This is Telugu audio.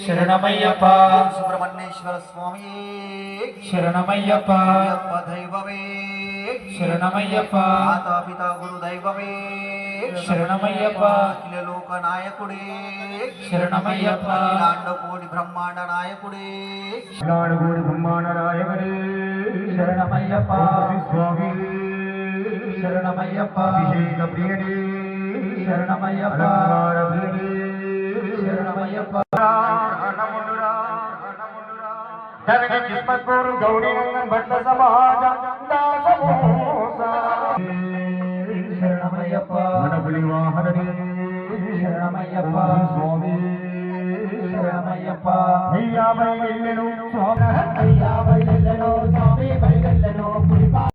శరణమయ్యప్ప సుబ్రహ్మణ్యేశ్వర స్వామి శరణమయ్యప్ప దైవమే శరణమయ్యప్ప మాతాపిత గురు దైవమే శరణమయ్యప్ప అఖిల లోక నాయకుడే శరణమయ్యప్ప లాండకోడి బ్రహ్మాండ నాయకుడే లాండకోడి బ్రహ్మాండ నాయకుడే శరణమయ్యప్ప స్వామి శరణమయ్యప్ప అభిషేక ప్రియడే శరణమయ్యప్ప అలంకార ప్రియడే శరణమయ్యప్ప ధరణి కిస్మత్పూరు గౌరీనందన్ భట్ల సమాజ శరణమయ్యప్ప మనపులి వాహనడే శరణమయ్యప్ప స్వామి శరణమయ్యప్ప అయ్యాబై వెళ్ళెను స్వామి అయ్యాబై వెళ్ళెను స్వామి బై వెళ్ళెను పులిపా